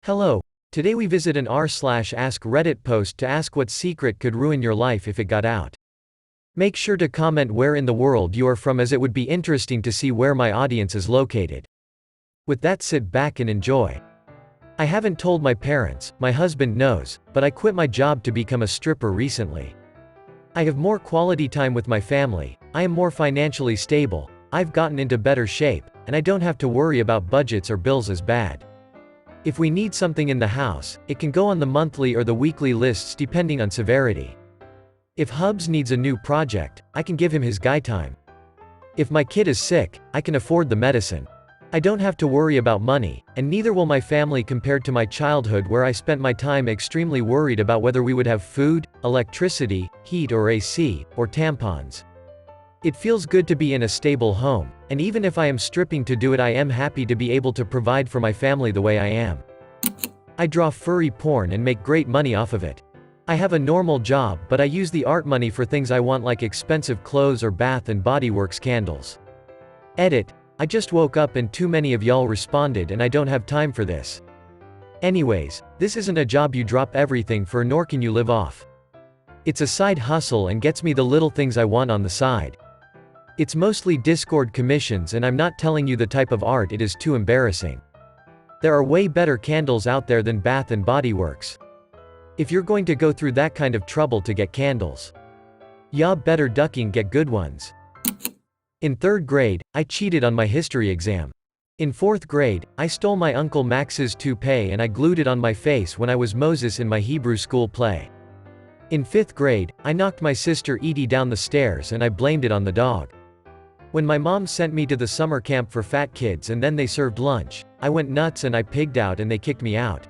Hello. Today we visit an r/AskReddit post to ask what secret could ruin your life if it got out. Make sure to comment where in the world you are from, as it would be interesting to see where my audience is located. With that, sit back and enjoy. I haven't told my parents, my husband knows, but I quit my job to become a stripper recently. I have more quality time with my family, I am more financially stable, I've gotten into better shape, and I don't have to worry about budgets or bills as bad. If we need something in the house, it can go on the monthly or the weekly lists depending on severity. If Hubs needs a new project, I can give him his guy time. If my kid is sick, I can afford the medicine. I don't have to worry about money, and neither will my family compared to my childhood, where I spent my time extremely worried about whether we would have food, electricity, heat or AC, or tampons. It feels good to be in a stable home, and even if I am stripping to do it, I am happy to be able to provide for my family the way I am. I draw furry porn and make great money off of it. I have a normal job, but I use the art money for things I want, like expensive clothes or Bath and Body Works candles. Edit. I just woke up and too many of y'all responded and I don't have time for this. Anyways, this isn't a job you drop everything for, nor can you live off. It's a side hustle and gets me the little things I want on the side. It's mostly Discord commissions, and I'm not telling you the type of art, it is too embarrassing. There are way better candles out there than Bath and Body Works. If you're going to go through that kind of trouble to get candles, ya better ducking get good ones. In 3rd grade, I cheated on my history exam. In 4th grade, I stole my Uncle Max's toupee and I glued it on my face when I was Moses in my Hebrew school play. In 5th grade, I knocked my sister Edie down the stairs and I blamed it on the dog. When my mom sent me to the summer camp for fat kids and then they served lunch, I went nuts and I pigged out and they kicked me out.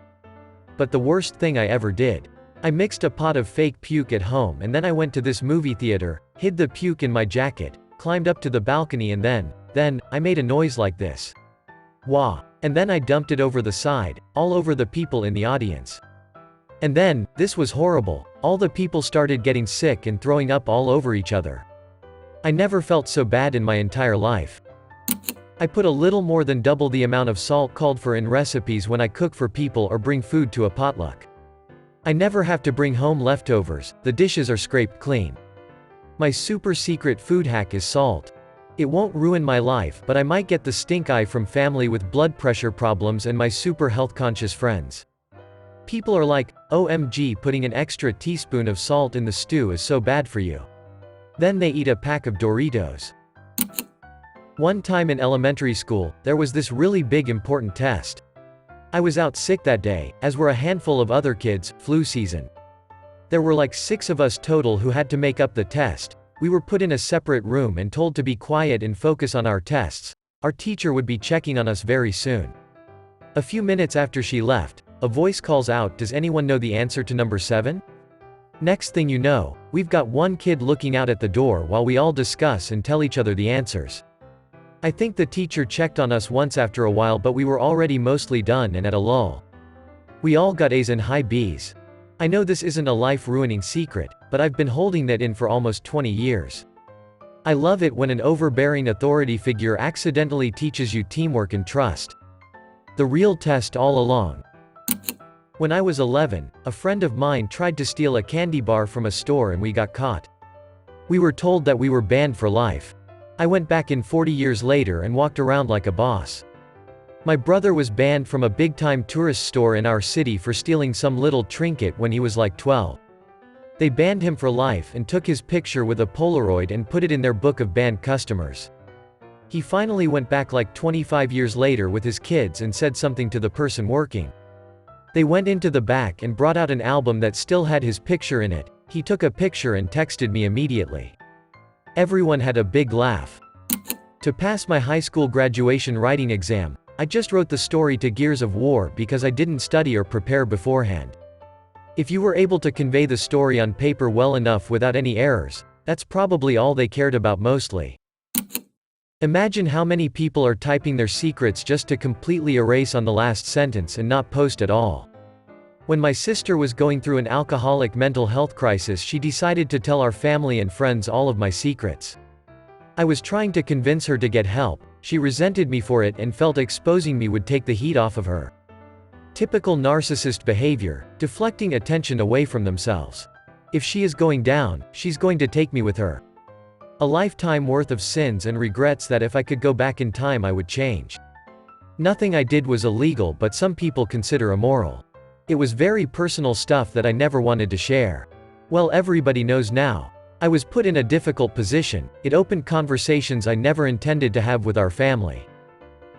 But the worst thing I ever did. I mixed a pot of fake puke at home and then I went to this movie theater, hid the puke in my jacket, climbed up to the balcony and then, I made a noise like this. Wah. And then I dumped it over the side, all over the people in the audience. And then, this was horrible, all the people started getting sick and throwing up all over each other. I never felt so bad in my entire life. I put a little more than double the amount of salt called for in recipes when I cook for people or bring food to a potluck. I never have to bring home leftovers, the dishes are scraped clean. My super secret food hack is salt. It won't ruin my life, but I might get the stink eye from family with blood pressure problems and my super health conscious friends. People are like, OMG, putting an extra teaspoon of salt in the stew is so bad for you. Then they eat a pack of Doritos. One time in elementary school, there was this really big important test. I was out sick that day, as were a handful of other kids, flu season. There were like 6 of us total who had to make up the test. We were put in a separate room and told to be quiet and focus on our tests. Our teacher would be checking on us very soon. A few minutes after she left, a voice calls out, "Does anyone know the answer to number 7? Next thing you know, we've got one kid looking out at the door while we all discuss and tell each other the answers. I think the teacher checked on us once after a while, but we were already mostly done and at a lull. We all got A's and high B's. I know this isn't a life-ruining secret, but I've been holding that in for almost 20 years. I love it when an overbearing authority figure accidentally teaches you teamwork and trust. The real test all along. When I was 11, a friend of mine tried to steal a candy bar from a store and we got caught. We were told that we were banned for life. I went back in 40 years later and walked around like a boss. My brother was banned from a big-time tourist store in our city for stealing some little trinket when he was like 12. They banned him for life and took his picture with a Polaroid and put it in their book of banned customers. He finally went back like 25 years later with his kids and said something to the person working. They went into the back and brought out an album that still had his picture in it. He took a picture and texted me immediately. Everyone had a big laugh. To pass my high school graduation writing exam, I just wrote the story to Gears of War because I didn't study or prepare beforehand. If you were able to convey the story on paper well enough without any errors, that's probably all they cared about mostly. Imagine how many people are typing their secrets just to completely erase on the last sentence and not post at all. When my sister was going through an alcoholic mental health crisis, she decided to tell our family and friends all of my secrets. I was trying to convince her to get help, she resented me for it and felt exposing me would take the heat off of her. Typical narcissist behavior, deflecting attention away from themselves. If she is going down, she's going to take me with her. A lifetime worth of sins and regrets that if I could go back in time I would change. Nothing I did was illegal, but some people consider immoral. It was very personal stuff that I never wanted to share. Well, everybody knows now. I was put in a difficult position. It opened conversations I never intended to have with our family.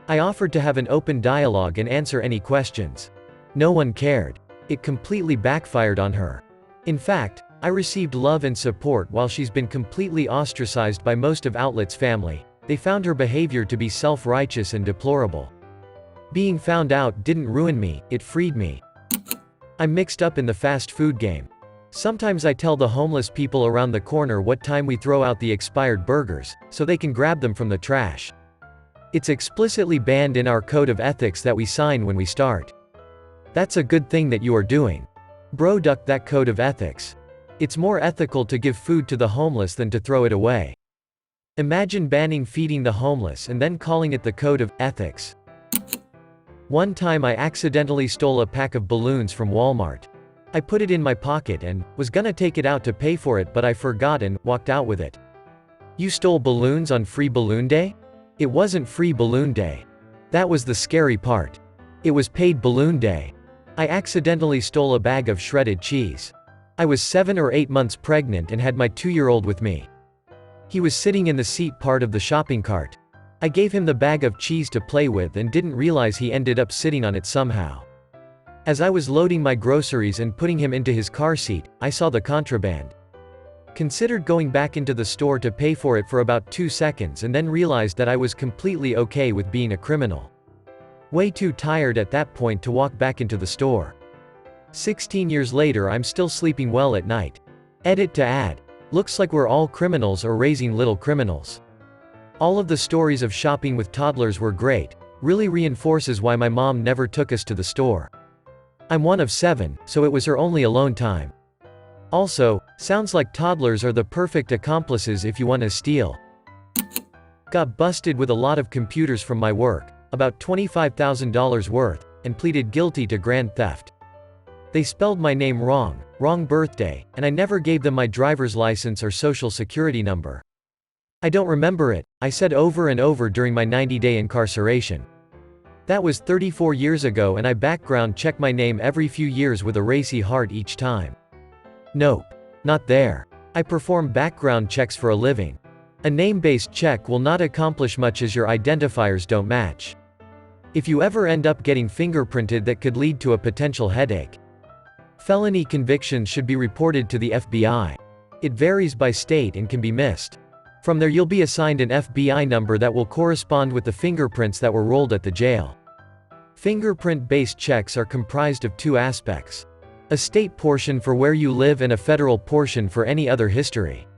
I offered to have an open dialogue and answer any questions. No one cared. It completely backfired on her. In fact, I received love and support while she's been completely ostracized by most of Outlet's family. They found her behavior to be self-righteous and deplorable. Being found out didn't ruin me, it freed me. I'm mixed up in the fast food game. Sometimes I tell the homeless people around the corner what time we throw out the expired burgers, so they can grab them from the trash. It's explicitly banned in our code of ethics that we sign when we start. That's a good thing that you are doing. Bro, duck that code of ethics. It's more ethical to give food to the homeless than to throw it away. Imagine banning feeding the homeless and then calling it the code of ethics. One time I accidentally stole a pack of balloons from Walmart. I put it in my pocket and was gonna take it out to pay for it, but I forgot and walked out with it. You stole balloons on Free Balloon Day? It wasn't Free Balloon Day. That was the scary part. It was Paid Balloon Day. I accidentally stole a bag of shredded cheese. I was 7 or 8 months pregnant and had my 2-year-old with me. He was sitting in the seat part of the shopping cart. I gave him the bag of cheese to play with and didn't realize he ended up sitting on it somehow. As I was loading my groceries and putting him into his car seat, I saw the contraband. Considered going back into the store to pay for it for about 2 seconds and then realized that I was completely okay with being a criminal. Way too tired at that point to walk back into the store. 16 years later, I'm still sleeping well at night. Edit to add. Looks like we're all criminals or raising little criminals. All of the stories of shopping with toddlers were great. Really reinforces why my mom never took us to the store. I'm one of 7, so it was her only alone time. Also, sounds like toddlers are the perfect accomplices if you want to steal. Got busted with a lot of computers from my work, about $25,000 worth, and pleaded guilty to grand theft. They spelled my name wrong, wrong birthday, and I never gave them my driver's license or social security number. I don't remember it, I said over and over during my 90-day incarceration. That was 34 years ago, and I background check my name every few years with a racy heart each time. Nope. Not there. I perform background checks for a living. A name-based check will not accomplish much as your identifiers don't match. If you ever end up getting fingerprinted, that could lead to a potential headache. Felony convictions should be reported to the FBI. It varies by state and can be missed. From there you'll be assigned an FBI number that will correspond with the fingerprints that were rolled at the jail. Fingerprint-based checks are comprised of 2 aspects. A state portion for where you live and a federal portion for any other history.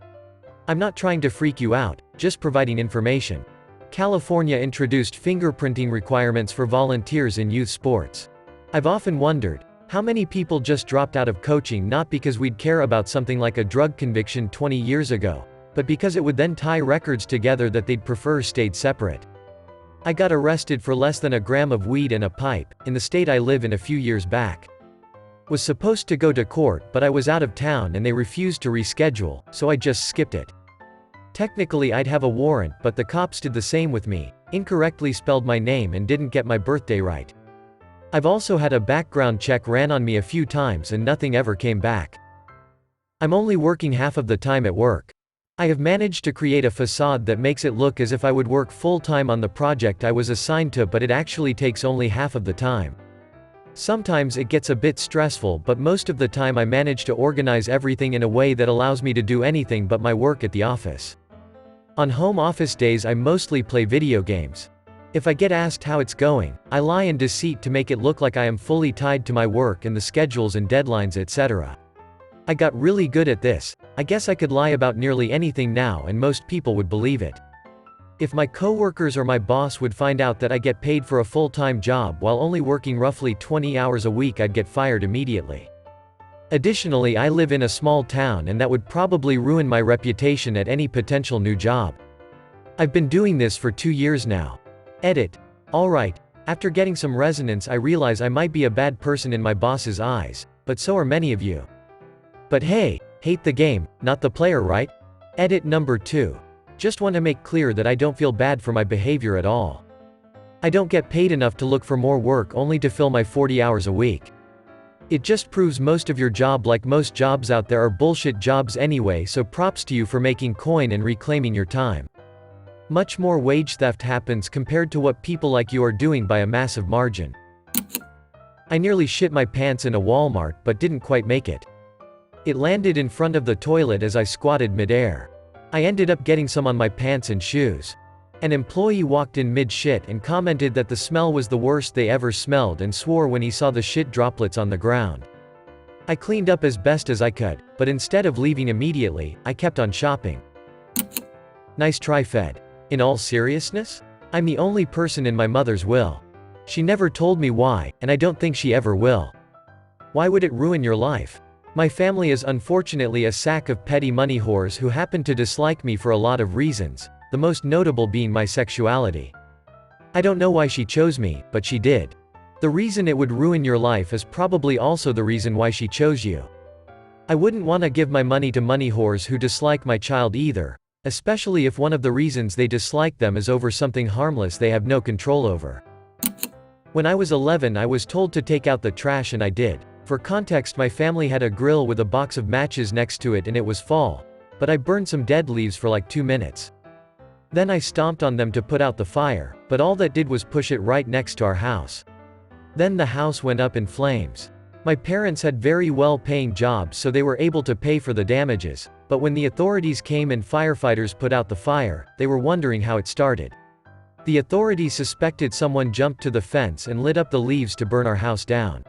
I'm not trying to freak you out, just providing information. California introduced fingerprinting requirements for volunteers in youth sports. I've often wondered, how many people just dropped out of coaching not because we'd care about something like a drug conviction 20 years ago, but because it would then tie records together that they'd prefer stayed separate. I got arrested for less than a gram of weed and a pipe, in the state I live in a few years back. Was supposed to go to court, but I was out of town and they refused to reschedule, so I just skipped it. Technically I'd have a warrant, but the cops did the same with me, incorrectly spelled my name and didn't get my birthday right. I've also had a background check ran on me a few times and nothing ever came back. I'm only working half of the time at work. I have managed to create a facade that makes it look as if I would work full-time on the project I was assigned to, but it actually takes only half of the time. Sometimes it gets a bit stressful, but most of the time I manage to organize everything in a way that allows me to do anything but my work at the office. On home office days I mostly play video games. If I get asked how it's going, I lie in deceit to make it look like I am fully tied to my work and the schedules and deadlines, etc. I got really good at this. I guess I could lie about nearly anything now and most people would believe it. If my coworkers or my boss would find out that I get paid for a full-time job while only working roughly 20 hours a week, I'd get fired immediately. Additionally, I live in a small town and that would probably ruin my reputation at any potential new job. I've been doing this for 2 years now. Edit. Alright, After getting some resonance, I realize I might be a bad person in my boss's eyes, but so are many of you. But hey, hate the game, not the player, right? Edit number 2. Just want to make clear that I don't feel bad for my behavior at all. I don't get paid enough to look for more work only to fill my 40 hours a week. It just proves most of your job, like most jobs out there, are bullshit jobs anyway, so props to you for making coin and reclaiming your time. Much more wage theft happens compared to what people like you are doing by a massive margin. I nearly shit my pants in a Walmart but didn't quite make it. It landed in front of the toilet as I squatted mid-air. I ended up getting some on my pants and shoes. An employee walked in mid-shit and commented that the smell was the worst they ever smelled and swore when he saw the shit droplets on the ground. I cleaned up as best as I could, but instead of leaving immediately, I kept on shopping. Nice try, Fed. In all seriousness? I'm the only person in my mother's will. She never told me why, and I don't think she ever will. Why would it ruin your life? My family is unfortunately a sack of petty money whores who happen to dislike me for a lot of reasons, the most notable being my sexuality. I don't know why she chose me, but she did. The reason it would ruin your life is probably also the reason why she chose you. I wouldn't want to give my money to money whores who dislike my child either, especially if one of the reasons they dislike them is over something harmless they have no control over. When I was 11, I was told to take out the trash and I did. For context, my family had a grill with a box of matches next to it and it was fall, but I burned some dead leaves for like 2 minutes. Then I stomped on them to put out the fire, but all that did was push it right next to our house. Then the house went up in flames. My parents had very well-paying jobs, so they were able to pay for the damages, but when the authorities came and firefighters put out the fire, they were wondering how it started. The authorities suspected someone jumped to the fence and lit up the leaves to burn our house down.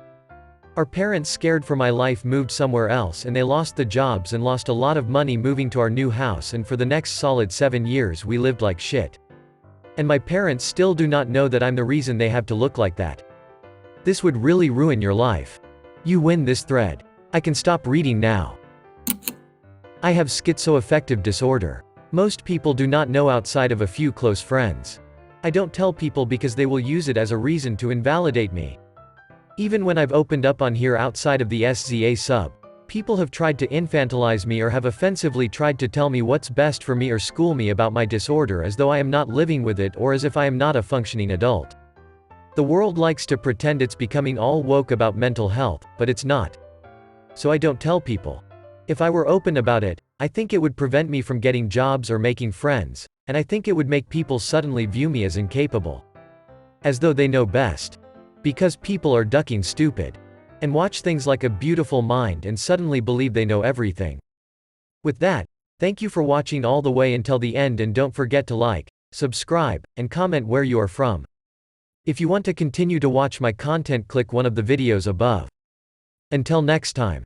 Our parents, scared for my life, moved somewhere else and they lost the jobs and lost a lot of money moving to our new house, and for the next solid 7 years we lived like shit. And my parents still do not know that I'm the reason they have to look like that. This would really ruin your life. You win this thread. I can stop reading now. I have schizoaffective disorder. Most people do not know outside of a few close friends. I don't tell people because they will use it as a reason to invalidate me. Even when I've opened up on here outside of the SZA sub, people have tried to infantilize me or have offensively tried to tell me what's best for me or school me about my disorder as though I am not living with it or as if I am not a functioning adult. The world likes to pretend it's becoming all woke about mental health, but it's not. So I don't tell people. If I were open about it, I think it would prevent me from getting jobs or making friends, and I think it would make people suddenly view me as incapable. As though they know best. Because people are ducking stupid. And watch things like A Beautiful Mind and suddenly believe they know everything. With that, thank you for watching all the way until the end, and don't forget to like, subscribe, and comment where you are from. If you want to continue to watch my content, click one of the videos above. Until next time.